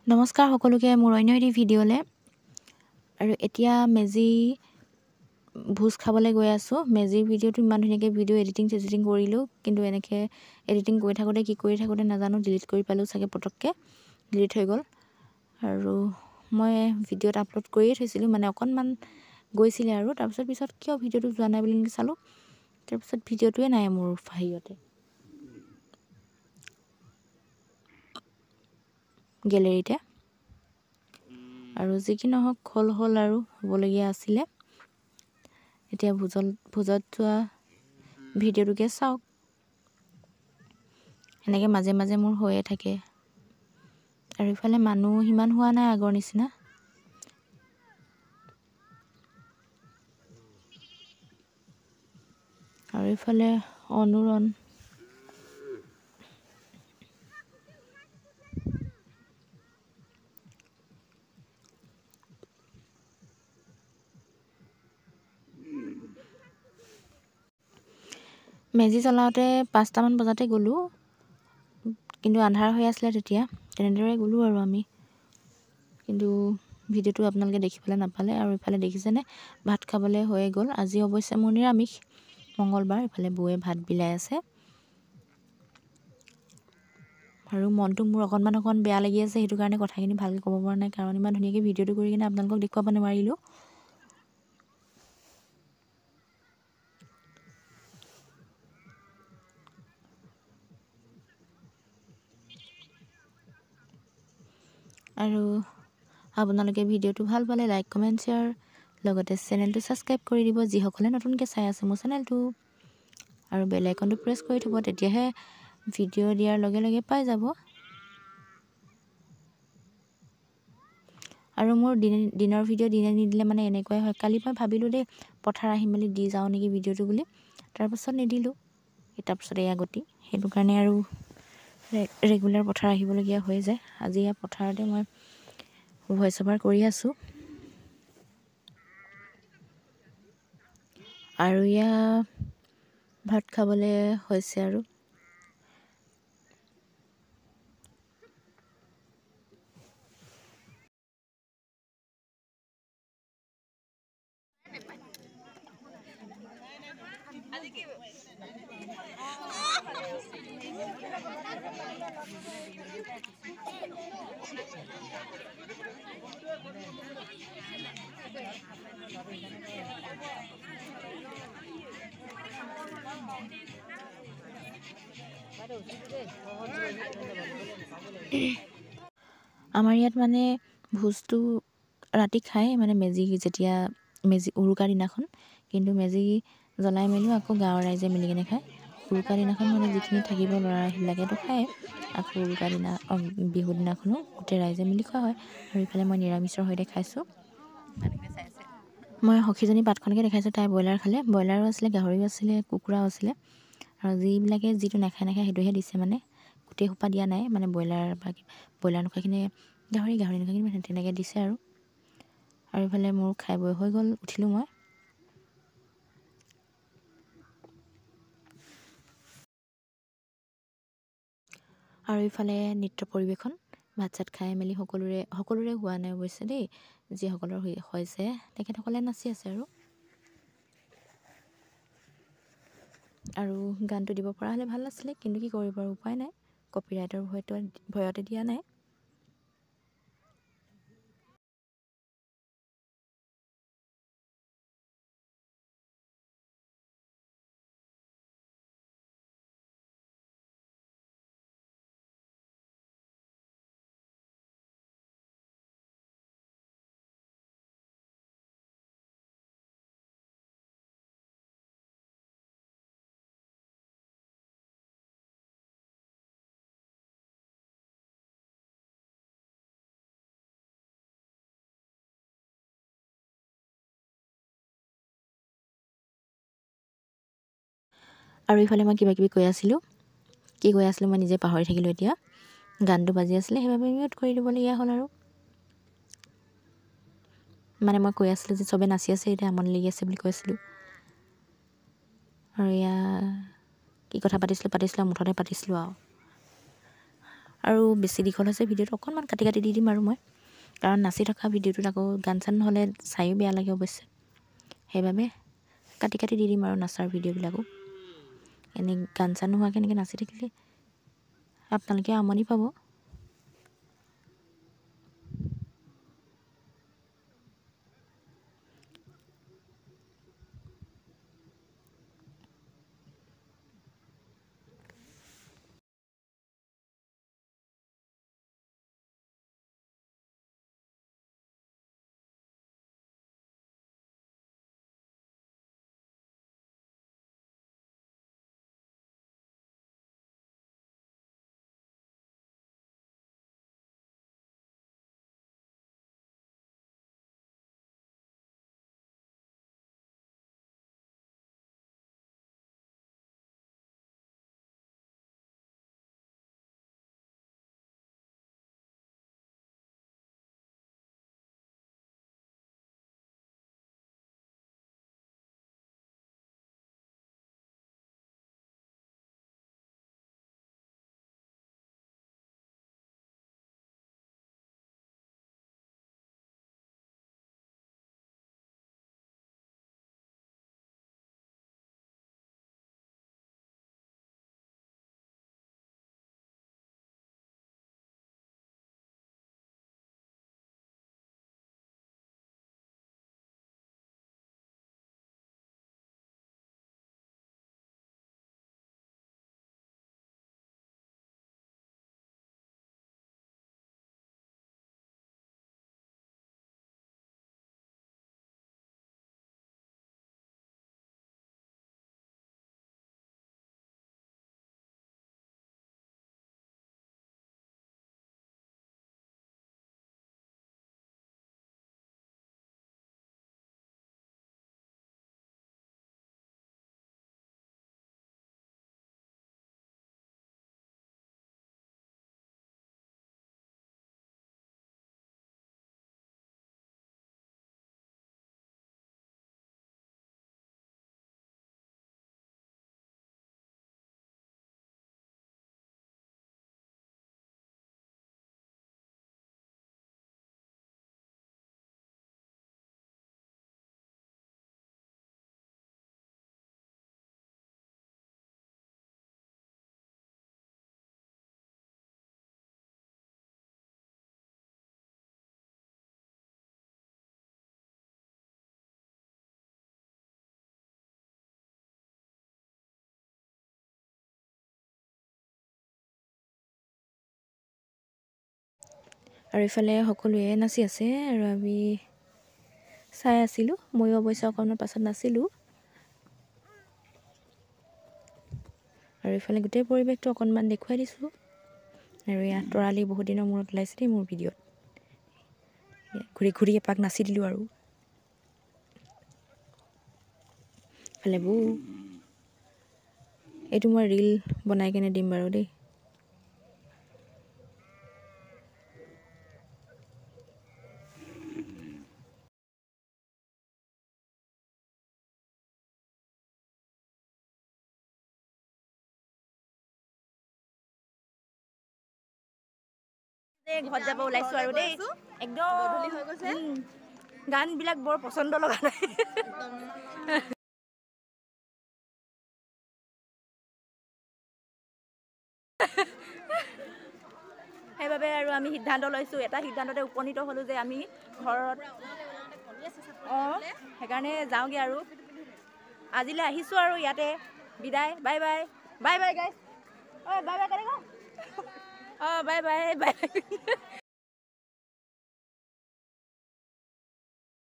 নমস্কাৰ সকলোকে মোৰ অন্য এটি ভিডিঅ'লৈ আৰু এতিয়া মেজি ভোজ খাবলৈ গৈ আছোঁ। মেজিৰ ভিডিঅ'টো ইমান ধুনীয়াকৈ ভিডিঅ' এডিটিং কৰিলোঁ, কিন্তু এনেকৈ এডিটিং কৰি থাকোঁতে কি কৰি থাকোঁতে নাজানো ডিলিট কৰি পালোঁ চাগে, পটককৈ ডিলিট হৈ গ'ল। আৰু মই ভিডিঅ'ত আপলোড কৰিয়ে থৈছিলোঁ, মানে অকণমান গৈছিলে আৰু তাৰপিছত কিয় ভিডিঅ'টো যোৱা নাই বুলি এনেকৈ চালোঁ, তাৰপিছত ভিডিঅ'টোৱে নাই মোৰ হেৰিয়তে গেলেৰীতে। আৰু যি কি নহওক হ'ল আৰু হ'বলগীয়া আছিলে। এতিয়া ভোজত যোৱা ভিডিঅ'টোকে চাওক। এনেকৈ মাজে মাজে মোৰ হৈয়ে থাকে। আৰু ইফালে মানুহ সিমান হোৱা নাই আগৰ নিচিনা। আৰু ইফালে অনুৰণ মেজি জ্বলাওঁতে 5টামান বজাতে গ'লোঁ, কিন্তু আন্ধাৰ হৈ আছিলে তেতিয়া। তেনেদৰে গ'লোঁ আৰু আমি, কিন্তু ভিডিঅ'টো আপোনালোকে দেখিবলৈ নাপালে। আৰু ইফালে দেখিছেনে ভাত খাবলৈ হৈয়ে গ'ল। আজি অৱশ্যে মোৰ নিৰামিষ, মঙলবাৰ। ইফালে বৌয়ে ভাত বিলাই আছে আৰু মনটো মোৰ অকণমান বেয়া লাগি আছে, সেইটো কাৰণে কথাখিনি ভালকৈ ক'ব পৰা নাই, কাৰণ ইমান ধুনীয়াকৈ ভিডিঅ'টো কৰি কিনে আপোনালোকক দেখুৱাব নোৱাৰিলোঁ। আৰু আপোনালোকে ভিডিঅ'টো ভাল পালে লাইক কমেণ্ট শ্বেয়াৰ, লগতে চেনেলটো ছাবস্ক্ৰাইব কৰি দিব যিসকলে নতুনকৈ চাই আছে মোৰ চেনেলটো। আৰু বেল আইকনটো প্ৰেছ কৰি থ'ব, তেতিয়াহে ভিডিঅ' দিয়াৰ লগে লগে পাই যাব। আৰু মোৰ দিনৰ ভিডিঅ' দিনে নিদিলে মানে এনেকুৱাই হয়। কালি মই ভাবিলোঁ দেই পথাৰ আহি মেলি দি যাওঁ নেকি ভিডিঅ'টো বুলি, তাৰপাছত নিদিলোঁ। তাৰপাছত এয়া গতি, সেইটো কাৰণে আৰু ৰেগুলাৰ পথাৰ আহিবলগীয়া হৈ যায়। আজি এয়া পথাৰতে মই ভইচ অভাৰ কৰি আছোঁ। আৰু এয়া ভাত খাবলৈ হৈছে আৰু। আমাৰ ইয়াত মানে ভোজটো ৰাতি খায়, মানে মেজি উৰুকাৰ দিনাখন। কিন্তু মেজি জ্বলাই মেলিও আকৌ গাঁৱৰ ৰাইজে মিলি কিনে খায়। উৰুকাৰ দিনাখন মানে যিখিনি থাকিব ল'ৰা সেইবিলাকেতো খায়, আকৌ উৰুকাৰ দিনা বিহুৰ দিনাখনো গোটেই ৰাইজে মিলি খোৱা হয়। আৰু ইফালে মই নিৰামিষৰ সৈতে খাইছোঁ। মই সখীজনী পাতখনকে দেখাইছোঁ, তাই ব্ৰইলাৰ খালে। ব্ৰইলাৰো আছিলে, গাহৰিও আছিলে, কুকুৰাও আছিলে। আৰু যিবিলাকে যিটো নাখায় সেইটোহে দিছে, মানে গোটেই সোপা দিয়া নাই। মানে ব্ৰইলাৰ নোখোৱাখিনি গাহৰি নোখোৱাখিনি তেনেকৈ দিছে আৰু ইফালে মোৰ খাই বৈ হৈ গ'ল, উঠিলোঁ মই। আৰু ইফালে নৃত্য পৰিৱেশন, ভাত চাত খাই মেলি সকলোৰে হোৱা নাই অৱশ্যে দেই, যিসকলৰ হৈছে তেখেতসকলে নাচি আছে আৰু গানটো দিব পৰা হ'লে ভাল আছিলে, কিন্তু কি কৰিব আৰু উপায় নাই, কপিৰাইটৰ ভয়তে দিয়া নাই। আৰু ইফালে মই কিবা কিবি কৈ আছিলোঁ, কি কৈ আছিলোঁ মই নিজে পাহৰি থাকিলোঁ এতিয়া। গানটো বাজি আছিলে, সেইবাবে মিউট কৰি দিবলগীয়া হ'ল। আৰু মানে মই কৈ আছিলোঁ যে চবেই নাচি আছে, এতিয়া আমনি লাগি আছে বুলি কৈ আছিলোঁ। আৰু এয়া কি কথা পাতিছিলোঁ মুঠতে পাতিছিলোঁ আৰু আৰু বেছি দীঘল হৈছে ভিডিঅ'টো অকণমান কাটি কাটি দি দিম আৰু মই, কাৰণ নাচি থকা ভিডিঅ'টোত আকৌ গান চান নহ'লে চায়ো বেয়া লাগে অৱশ্যে, সেইবাবে কাটি কাটি দি দিম আৰু নাচাৰ ভিডিঅ'বিলাকো। এনেই গান চান নোহোৱাকৈ এনেকৈ নাচি থাকিলে আপোনালোকে আমনি পাব। আৰু ইফালে সকলোৱে নাচি আছে আৰু আমি চাই আছিলোঁ। ময়ো অৱশ্যে অকণমান পাছত নাছিলোঁ। আৰু ইফালে গোটেই পৰিৱেশটো অকণমান দেখুৱাই দিছোঁ। আৰু ইয়াত তৰালি বহুত দিনৰ মূৰত ওলাইছে দেই মোৰ ভিডিঅ'ত। ঘূৰি ঘূৰি এপাক নাচি দিলোঁ আৰু ইফালে বৌ, এইটো মই ৰীল বনাই কেনে দিম বাৰু দেই। ঘৰত যাব ওলাইছোঁ আৰু দেই, একদম গধূলি হৈ গৈছে। গানবিলাক বৰ পচন্দ লগা নাই। সেইবাবে আৰু আমি সিদ্ধান্ত লৈছোঁ, এটা সিদ্ধান্ততে উপনীত হ'লোঁ যে আমি ঘৰত সেইকাৰণে যাওঁগৈ আৰু আজিলৈ আহিছোঁ আৰু ইয়াতে বিদায়। বাই বাই, বাই বাই গাইছ। বাই বাই কেনেকৈ? বাই বাই, বাই।